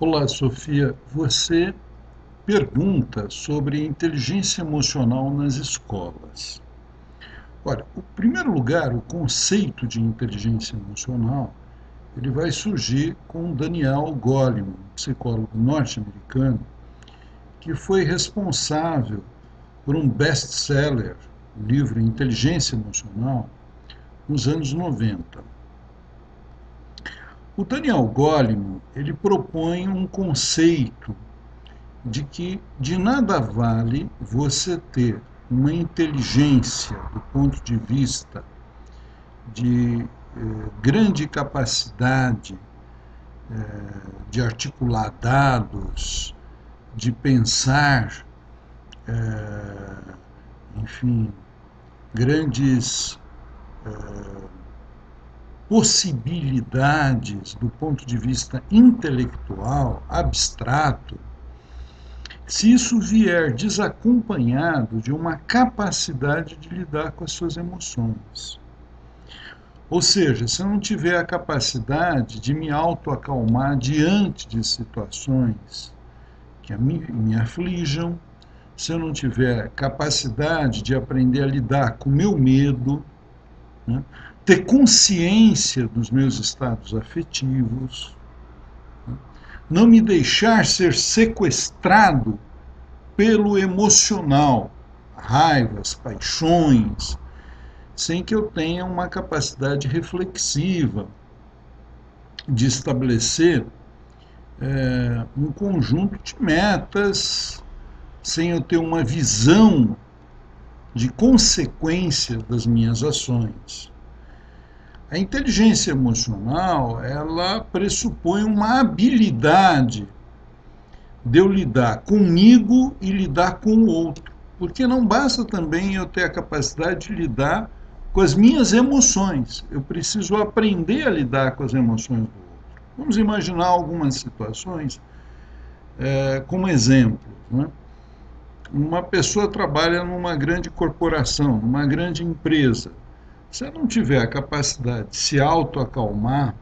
Olá, Sofia. Você pergunta sobre inteligência emocional nas escolas. Olha, em primeiro lugar, o conceito de inteligência emocional ele vai surgir com Daniel Goleman, psicólogo norte-americano, que foi responsável por um best-seller, o livro Inteligência Emocional, nos anos 90. O Daniel Goleman ele propõe um conceito de que de nada vale você ter uma inteligência do ponto de vista de grande capacidade de articular dados, de pensar, enfim, grandes possibilidades do ponto de vista intelectual, abstrato, se isso vier desacompanhado de uma capacidade de lidar com as suas emoções. Ou seja, se eu não tiver a capacidade de me autoacalmar diante de situações que me aflijam, se eu não tiver capacidade de aprender a lidar com o meu medo, né, ter consciência dos meus estados afetivos, não me deixar ser sequestrado pelo emocional, raivas, paixões, sem que eu tenha uma capacidade reflexiva de estabelecer um conjunto de metas, sem eu ter uma visão de consequência das minhas ações. A inteligência emocional, ela pressupõe uma habilidade de eu lidar comigo e lidar com o outro. Porque não basta também eu ter a capacidade de lidar com as minhas emoções. Eu preciso aprender a lidar com as emoções do outro. Vamos imaginar algumas situações como exemplo. Né? Uma pessoa trabalha numa grande corporação, numa grande empresa. Se ela não tiver a capacidade de se autoacalmar,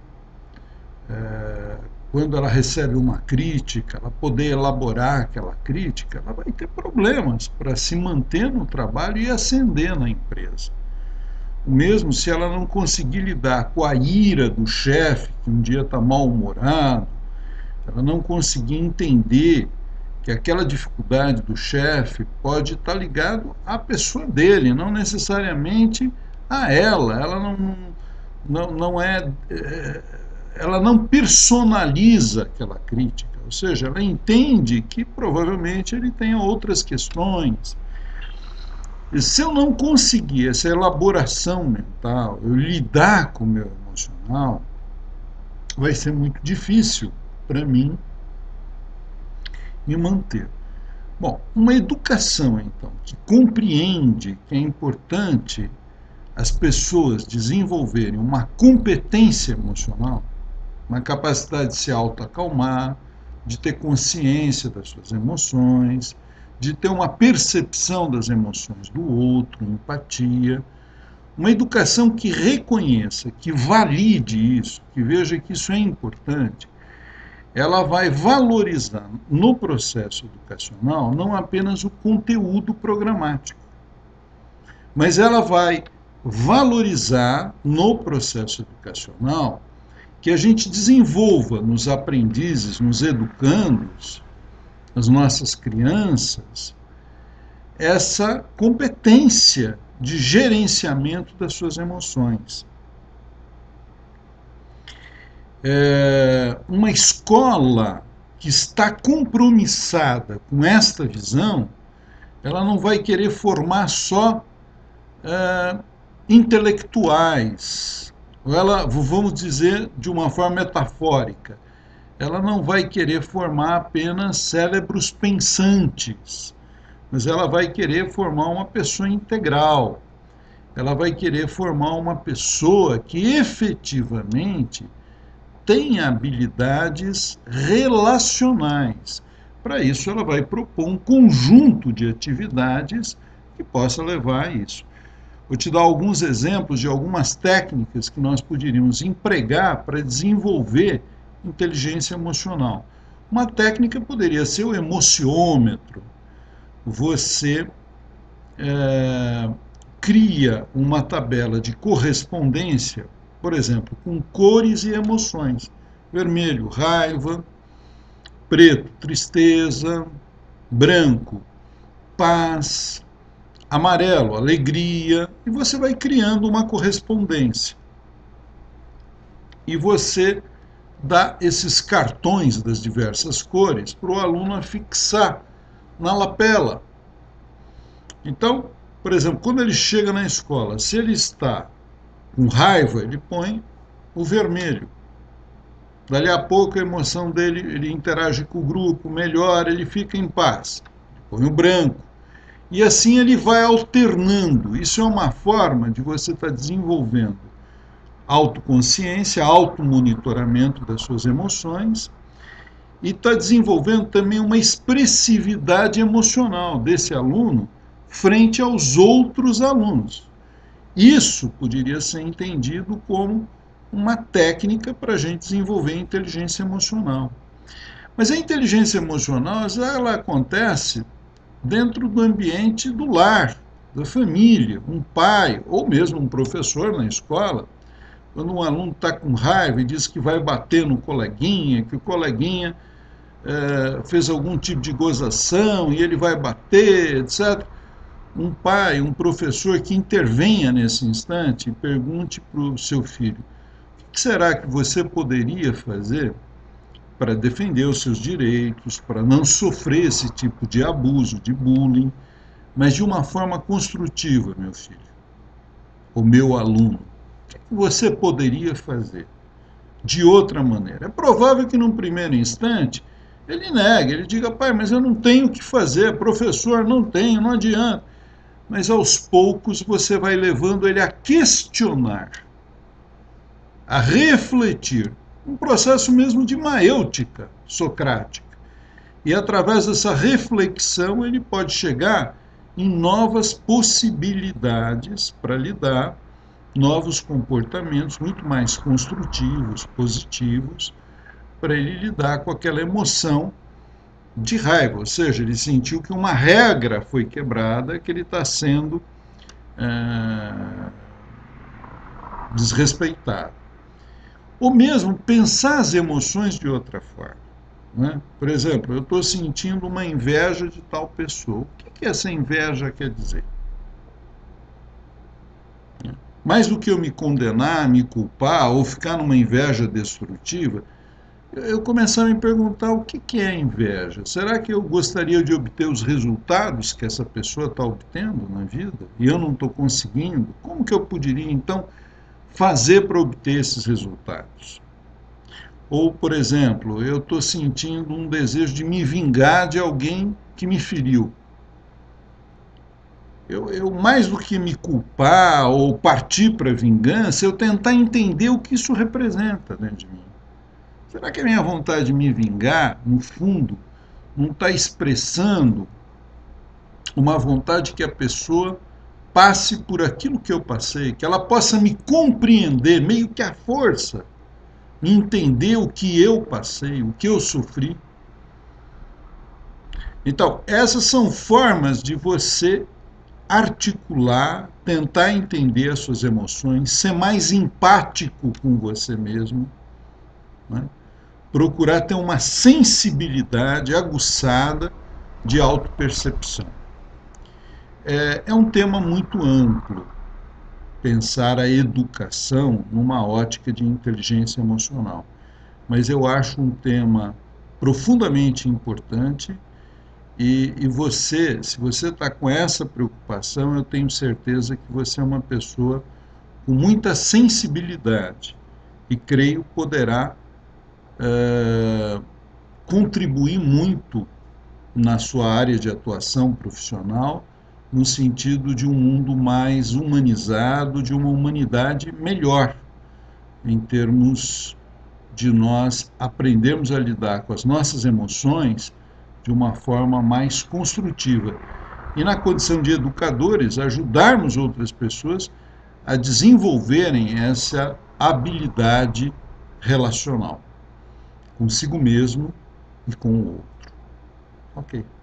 quando ela recebe uma crítica, ela poder elaborar aquela crítica, ela vai ter problemas para se manter no trabalho e ascender na empresa. O mesmo se ela não conseguir lidar com a ira do chefe, que um dia está mal-humorado, ela não conseguir entender que aquela dificuldade do chefe pode estar ligado à pessoa dele, não necessariamente a ela. Ela não é, ela não personaliza aquela crítica, ou seja, ela entende que provavelmente ele tenha outras questões. E se eu não conseguir essa elaboração mental, eu lidar com o meu emocional, vai ser muito difícil para mim me manter. Bom, uma educação, então, que compreende que é importante as pessoas desenvolverem uma competência emocional, uma capacidade de se autoacalmar, de ter consciência das suas emoções, de ter uma percepção das emoções do outro, empatia, uma educação que reconheça, que valide isso, que veja que isso é importante, ela vai valorizar no processo educacional não apenas o conteúdo programático, mas ela vai valorizar no processo educacional que a gente desenvolva nos aprendizes, nos educandos, as nossas crianças, essa competência de gerenciamento das suas emoções. Uma escola que está compromissada com esta visão, ela não vai querer formar só intelectuais, ela, vamos dizer de uma forma metafórica, ela não vai querer formar apenas cérebros pensantes, mas ela vai querer formar uma pessoa integral, ela vai querer formar uma pessoa que efetivamente tenha habilidades relacionais. Para isso, ela vai propor um conjunto de atividades que possa levar a isso. Vou te dar alguns exemplos de algumas técnicas que nós poderíamos empregar para desenvolver inteligência emocional. Uma técnica poderia ser o emociômetro. Você é, cria uma tabela de correspondência, por exemplo, com cores e emoções. Vermelho, raiva; preto, tristeza; branco, paz; amarelo, alegria, e você vai criando uma correspondência. E você dá esses cartões das diversas cores para o aluno afixar na lapela. Então, por exemplo, quando ele chega na escola, se ele está com raiva, ele põe o vermelho. Dali a pouco a emoção dele, ele interage com o grupo, melhora, ele fica em paz. Põe o branco. E assim ele vai alternando. Isso é uma forma de você estar desenvolvendo autoconsciência, automonitoramento das suas emoções, e está desenvolvendo também uma expressividade emocional desse aluno frente aos outros alunos. Isso poderia ser entendido como uma técnica para a gente desenvolver a inteligência emocional. Mas a inteligência emocional, ela acontece dentro do ambiente do lar, da família. Um pai ou mesmo um professor na escola, quando um aluno está com raiva e diz que vai bater no coleguinha, que o coleguinha fez algum tipo de gozação e ele vai bater, etc. Um pai, um professor que intervenha nesse instante e pergunte para o seu filho: o que será que você poderia fazer para defender os seus direitos, para não sofrer esse tipo de abuso, de bullying, mas de uma forma construtiva, meu filho, o meu aluno? O que você poderia fazer de outra maneira? É provável que num primeiro instante ele negue, ele diga: pai, mas eu não tenho o que fazer, professor, não tenho, não adianta. Mas aos poucos você vai levando ele a questionar, a refletir, um processo mesmo de maêutica socrática. E através dessa reflexão ele pode chegar em novas possibilidades para lidar, novos comportamentos muito mais construtivos, positivos, para ele lidar com aquela emoção de raiva, ou seja, ele sentiu que uma regra foi quebrada, que ele está sendo desrespeitado. Ou mesmo pensar as emoções de outra forma. Né? Por exemplo, eu estou sentindo uma inveja de tal pessoa. O que essa inveja quer dizer? Mais do que eu me condenar, me culpar ou ficar numa inveja destrutiva, eu começar a me perguntar: o que é inveja? Será que eu gostaria de obter os resultados que essa pessoa está obtendo na vida e eu não estou conseguindo? Como que eu poderia, então, fazer para obter esses resultados? Ou, por exemplo, eu estou sentindo um desejo de me vingar de alguém que me feriu. Eu, mais do que me culpar ou partir para a vingança, eu tentar entender o que isso representa dentro de mim. Será que a minha vontade de me vingar, no fundo, não está expressando uma vontade que a pessoa passe por aquilo que eu passei, que ela possa me compreender, meio que à força, entender o que eu passei, o que eu sofri? Então, essas são formas de você articular, tentar entender as suas emoções, ser mais empático com você mesmo, né? Procurar ter uma sensibilidade aguçada de autopercepção. É um tema muito amplo pensar a educação numa ótica de inteligência emocional, mas eu acho um tema profundamente importante e você, se você está com essa preocupação, eu tenho certeza que você é uma pessoa com muita sensibilidade e creio poderá contribuir muito na sua área de atuação profissional, no sentido de um mundo mais humanizado, de uma humanidade melhor, em termos de nós aprendermos a lidar com as nossas emoções de uma forma mais construtiva. E na condição de educadores, ajudarmos outras pessoas a desenvolverem essa habilidade relacional consigo mesmo e com o outro. Ok.